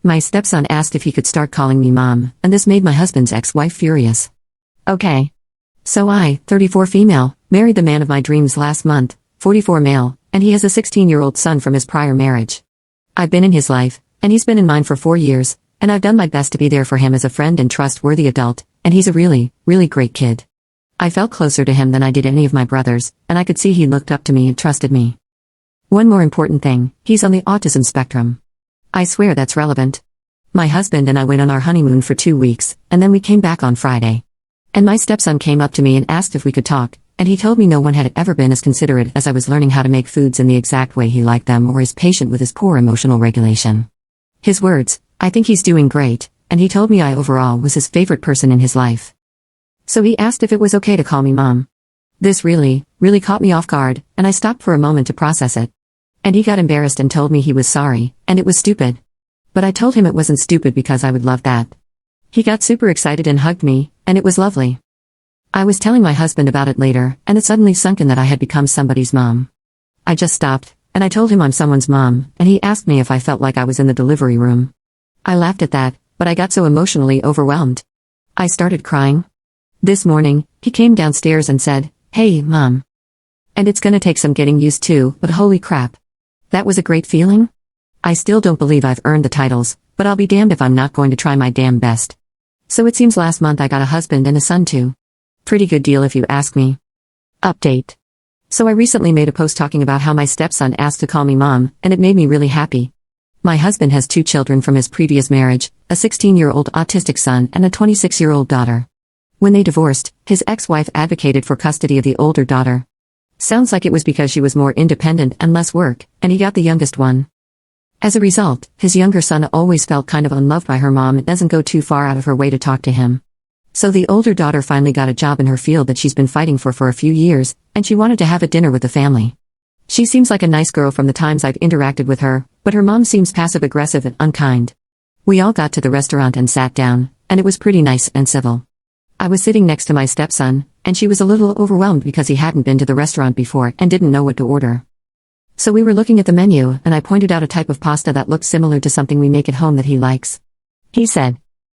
My stepson asked if he could start calling me mom, and this made my husband's ex-wife furious. Okay. So I, 34 female, married the man of my dreams last month, 44 male, and he has a 16-year-old son from his prior marriage. I've been in his life, and he's been in mine for 4 years, and I've done my best to be there for him as a friend and trustworthy adult, and he's a really, really great kid. I felt closer to him than I did any of my brothers, and I could see he looked up to me and trusted me. One more important thing, he's on the autism spectrum. I swear that's relevant. My husband and I went on our honeymoon for 2 weeks, and then we came back on Friday. And my stepson came up to me and asked if we could talk, and he told me no one had ever been as considerate as I was learning how to make foods in the exact way he liked them or as patient with his poor emotional regulation. His words, I think he's doing great, and he told me I overall was his favorite person in his life. So he asked if it was okay to call me mom. This really, really caught me off guard, and I stopped for a moment to process it. And he got embarrassed and told me he was sorry, and it was stupid. But I told him it wasn't stupid because I would love that. He got super excited and hugged me, and it was lovely. I was telling my husband about it later, and it suddenly sunk in that I had become somebody's mom. I just stopped, and I told him I'm someone's mom, and he asked me if I felt like I was in the delivery room. I laughed at that, but I got so emotionally overwhelmed. I started crying. This morning, he came downstairs and said, "Hey, Mom." And it's gonna take some getting used to, but holy crap. That was a great feeling. I still don't believe I've earned the titles, but I'll be damned if I'm not going to try my damn best. So it seems last month I got a husband and a son too. Pretty good deal if you ask me. Update. So I recently made a post talking about how my stepson asked to call me mom, and it made me really happy. My husband has 2 children from his previous marriage, a 16-year-old autistic son and a 26-year-old daughter. When they divorced, his ex-wife advocated for custody of the older daughter. Sounds like it was because she was more independent and less work, and he got the youngest one. As a result, his younger son always felt kind of unloved by her mom and doesn't go too far out of her way to talk to him. So the older daughter finally got a job in her field that she's been fighting for a few years, and she wanted to have a dinner with the family. She seems like a nice girl from the times I've interacted with her, but her mom seems passive-aggressive and unkind. We all got to the restaurant and sat down, and it was pretty nice and civil. I was sitting next to my stepson, and she was a little overwhelmed because he hadn't been to the restaurant before and didn't know what to order. So we were looking at the menu, and I pointed out a type of pasta that looked similar to something we make at home that he likes. He said,